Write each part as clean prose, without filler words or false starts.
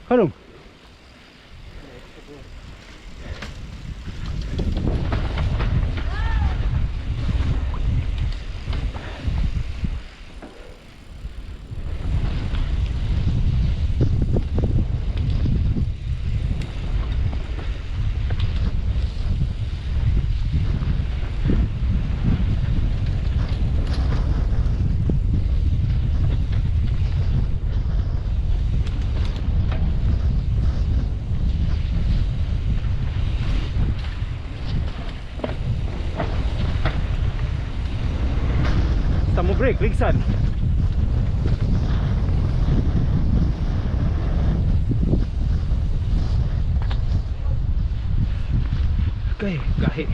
Kanong? Mo break, ligsan. Okay, gahi.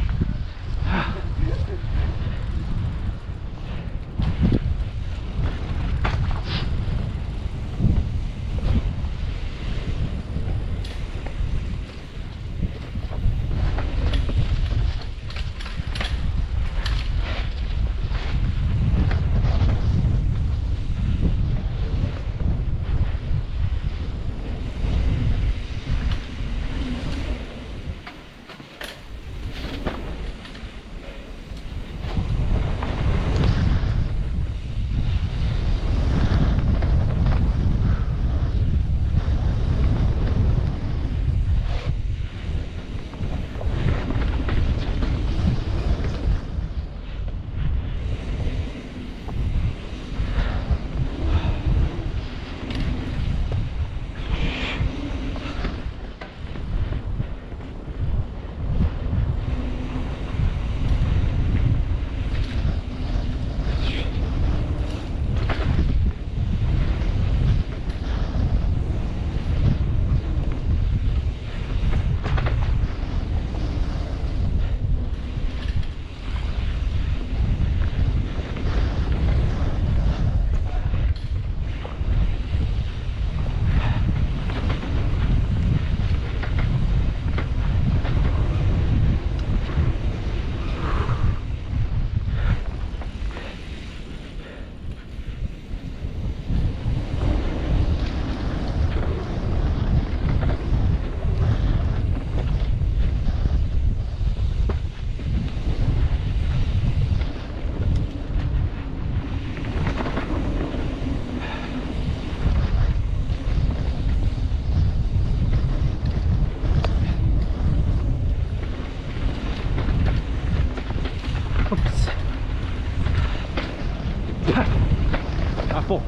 Oops. Apok.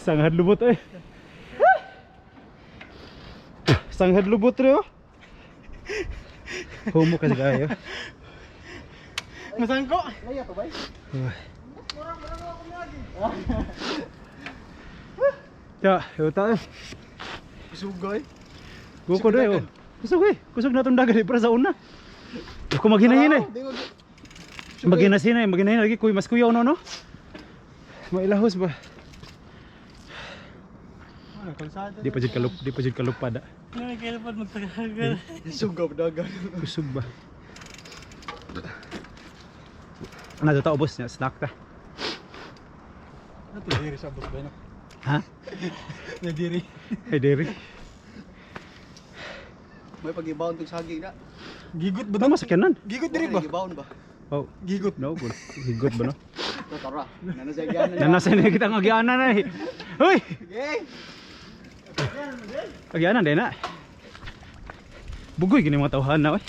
Sangat lubut eh. Sangat lubut rin oh. Humo kasi kayo. Masangko. Laya to bay. Murang ako lagi. Ya, yuta eh. Sugay. Guko doy oh. Kusog eh. Kusog na itong dagat eh. Para sa una. Ako maghinahin eh. Maghinahin lagi. Kuy, mas kuyaw no. Mailahos ba? Di pa jud kalupad. Ano kalupad magtagagal. Sugab dagan. Kusog ba? Ano ito ubos niya? Snack ta. Ano diri sa bus ba no? Ha? Na diri. Ay diri. May pag-ibaon tong saging na. Gigot ba Ba masakyanan? Gigot diri ba? Pag-ibaon ba? Oh, Gigot. no good. Higot ba no? Tara. Nanasagyan na. Nanasan na kita agianan na eh. Hoy! Okay. Agianan din na. Bugoy gini mga tawhan na eh.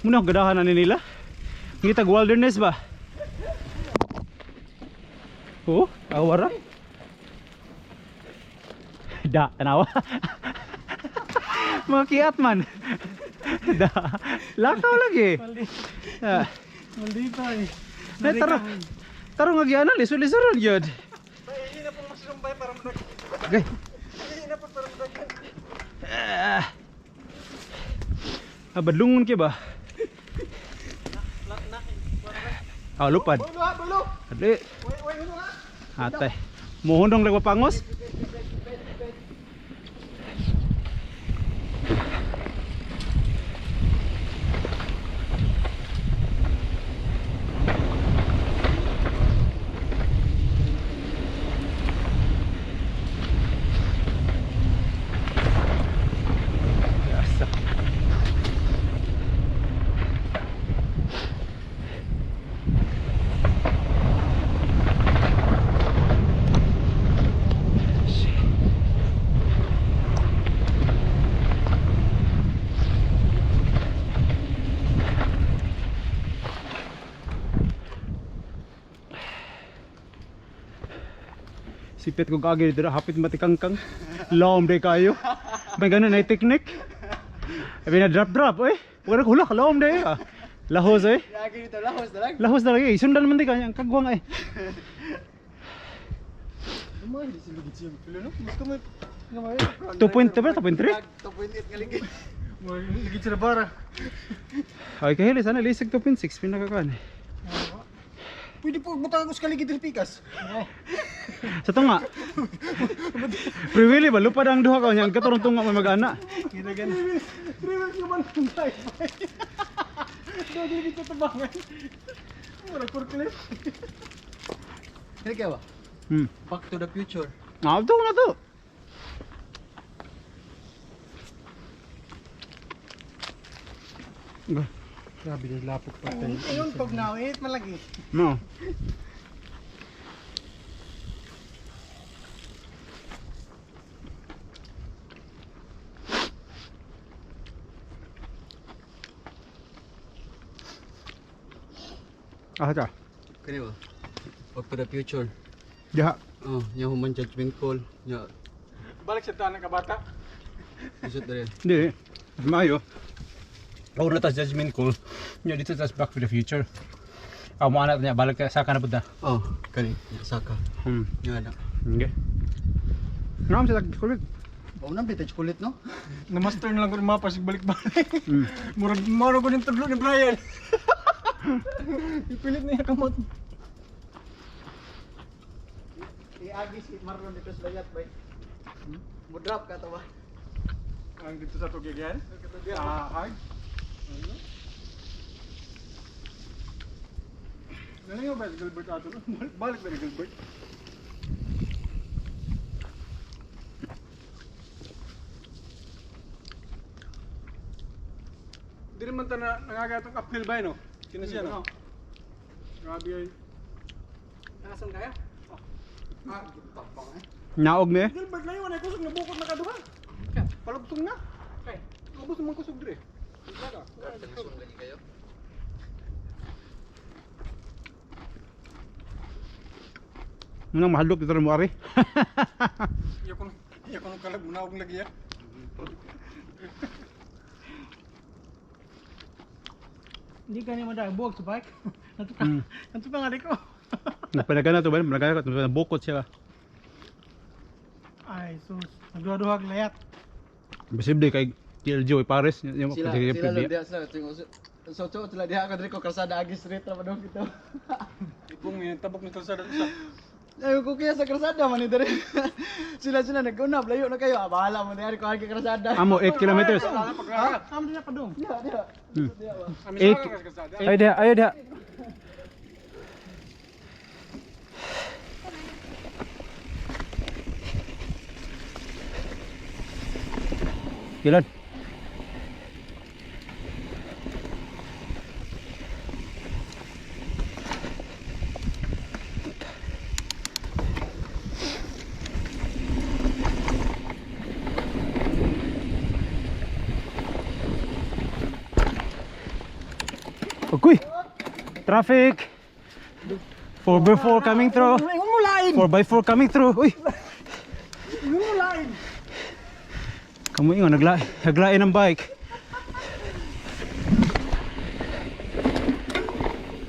Muna ko gadahan na nila. Ngitag wilderness ba? Oh, awara. Da, tanawa. Mga kiat man. Da. Lakaw lagi. Ah, Maldita eh. tarong agianan lisod-lisoron gyud. Hindi na pong masumpay para madag. Okay. Hindi na po para madag. Badlungon kay ba? Ah, lupad. Bulo. Adli. Way no ha. Atay. Mohondong lagwa pangos. Sipit ko kagi dito, hapit matikangkang. Laom day kayo. May ganun na technique. Abi na drop eh. Wala ko hulak, laom day ah. Lahos eh. Lagi dito, lahos na lang. Lahos na lagi. Sundan man di kanya, ang kagwang eh. Umay, di sila gitsi yung pilo, no? Mas kamay. 2.3 ba? 2.3? 2.8 nga lagi. Lagi sila bara. Ay kahili sana lisag 2.6 pinakakan eh. Pwede po butang ako sa kaligid ng pikas. Sa tunga. Priwili ba lupad ang duha ka nya katurong tunga may mag-ana. Kita ganun. Triwil naman ng life. Dagi dito tabangan. Mura kurkulit. Hindi kaya ba? Back to the future. Ah, ito na to. Grabe din lapok pa tayo. Ayun, pag nawit malagi. No. Ah, ta. Kani ba? Back to the future. Diha. Oh, nya human judgment call. Nya Balik sa tanang kabata. isot dere. Hindi. Mayo. Ako na tas judgment call. Nya dito tas Back to the Future. Amo anak niya balik ka sa kana pud na. Oh, kani saka. Nya na. Okay. Naam sa kulit. Oh, nang bitage kulit no? Na-master na lang ko ng mapa, balik-balik. Mura ko ng taglo ni Brian. Ipilit na yung kamot. Iagi si Marlon dito sa layat bay. Mo drop ka to ba? Ang dito sa tugigyan. Hard. Galing mo ba si Gilbert ato? Balik ba ni Gilbert? Di naman ta na nangagatong uphill ba no? Sino siya no? Grabe yun. Nasaan kaya? Ah, tapang eh. Naog ni. Gilbert lang yun, ay kusog na bukod na kaduha. Palugtong na. Okay. Ubus naman kusog dire. kayo. Munang mahadlok dito mo ari. Iya ko nung kalag muna akong lagi ya. Hindi ka niya madagbuwag sa bike. Nanto pa nga di ko. Nagpanaga na to ba? Nagpanaga na bukot siya. Ay, sus. Nagduha-duha layat. Posible kay TLJ Pares yung Sila kasi sila lang dia sila tingog so sila diha ka diri ko kalsada agi street ra padong kito. Kung yung tabok ng kalsada sa. Ay ko kaya sa kalsada man ni diri. Sila nag-unab layo na kayo. Bahala mo diha ko agi kalsada. Amo 8 kilometers. Amo diya pa dong. Diha. Eight. Ay dia, ayo dia. Kilan? Okay. Traffic. 4x4 coming through. Ingon mo lain. 4x4 coming through. Uy. Ingon mo lain. Kamu ingon naglain ng bike.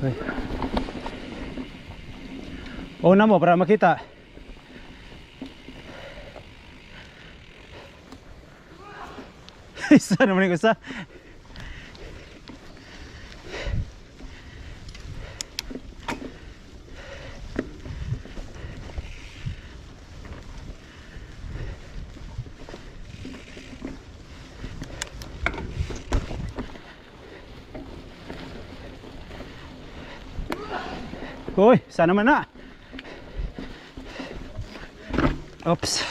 Ay. Una mo para makita. Isa naman yung isa. Uy, sana man na. Oops.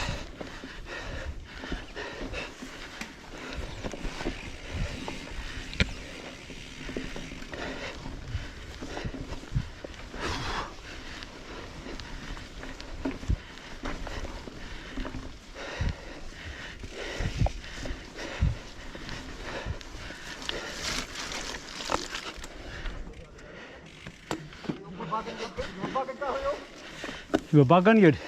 Ibabagan yun.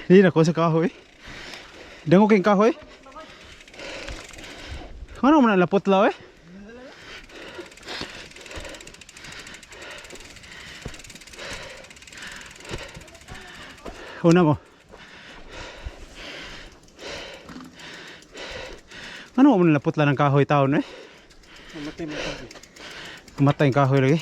Hindi na ko sa kahoy. Dango kayong kahoy. Ano mo na lapot law eh? Una mo. Ano mo na lapot lang ng kahoy taon eh? Matay yung kahoy lagi.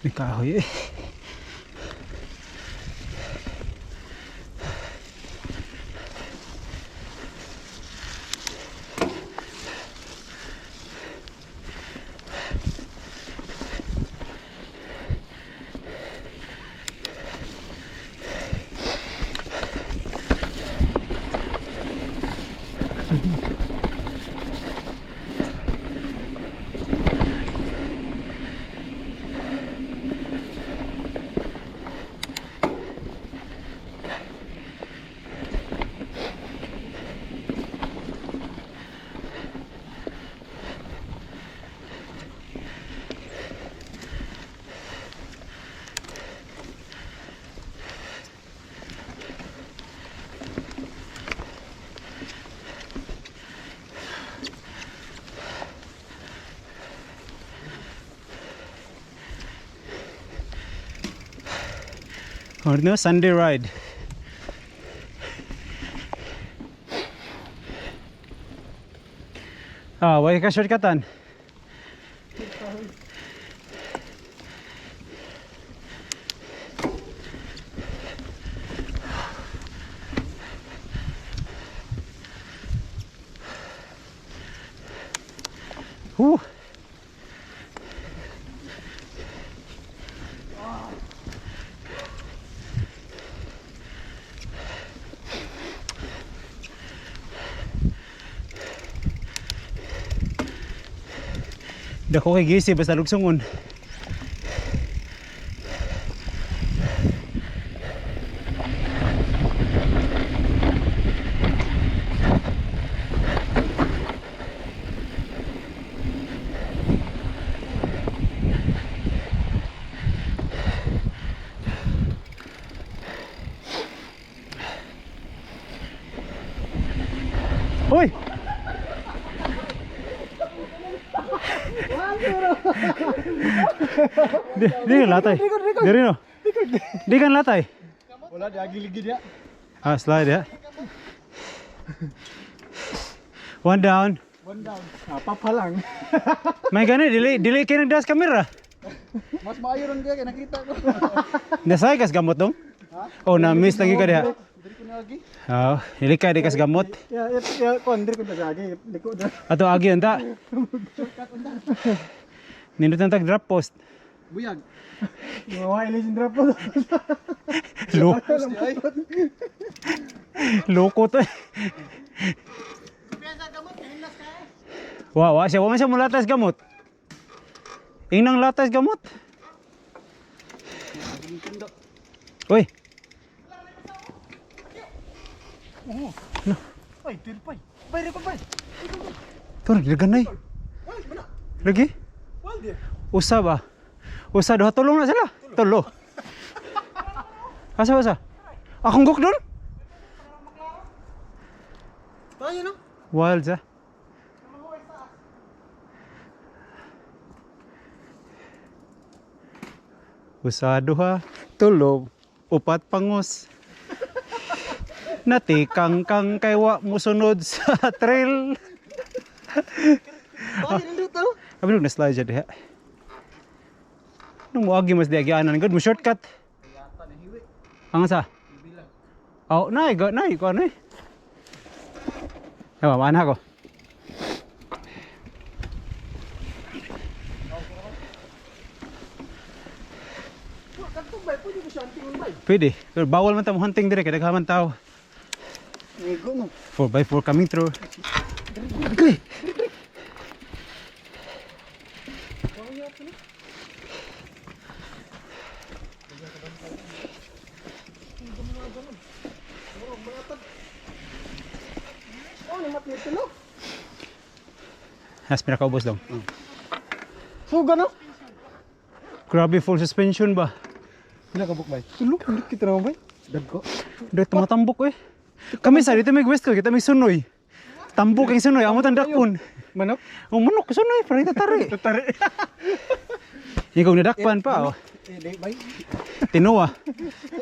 May kahoy eh. Or no, Sunday ride. Ah, why ka shortcutan? Dako kay gisi basta lugsungon. Hoy! Di kan latay. Diri no. Di kan latay. Wala di agi-ligi dia. Ah, slide ya. One down. One down. Apa palang. May gani dili kay nagdas kamera. Mas maayo ron kaya nakita ko. Nasay kas gamot dong? Oh, na miss lagi ka diha. Diri ko na lagi. Oh, dili ka di kas gamot. Ya kon diri ko na lagi. Liko na. Ato agi anta. Nindot tag drop post. Buyag. Mawai legend drop po. Loko to. Wa siya wa man siya mulatas gamot. Inang latas gamot. Oy. No. Ay, tirpay. Bay ko bay. Tur giganay. Lagi? Wal dia. Usa ba? Usa duha tulong na sila. Tulo. Asa? Akong gok doon? Tayo no. Wild sa. Usa duha, tulo, upat pangos. Natikang kang kay wa musunod sa trail. Tayo dito. Abi na slide siya diha. Nung moagi mas diagi anan gud mo shortcut. Yata na hiwi. Ang sa? Bilang. Oh, nay ko ano eh. Ewa, mana ko. Pwede. Pero bawal man tamo hunting dire kay daghaman tao. Ego no. 4x4 coming through. Okay. Oh, namat nito no. Has pinakaubos daw. Suga no. Grabe full suspension ba? Pila ka bukbay? Tulog, hindi kita naman bay. Dagko. Dito tumatambok eh. Kami sa dito may west ko, kita may sunoy. Tambok ang sunoy, amo tang dakpon. Manok? Oh, manok sunoy, parang tatari. Tatari. Ikaw nadakpan pa oh. Di bay. Tinuwa.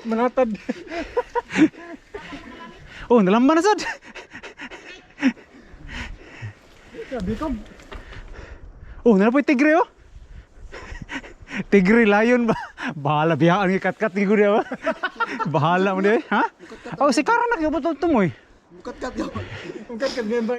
Manatad. Oh, nalamban na sad. Sabi ko. Oh, nalapoy tigre oh. Tigre, lion ba? Bahala biyaan ng kat-kat ni Gudia ba? Bahala mo di ha? Oh, si Kara na kaya ba tumoy? Bukat-kat yun. Bukat-kat yan bay.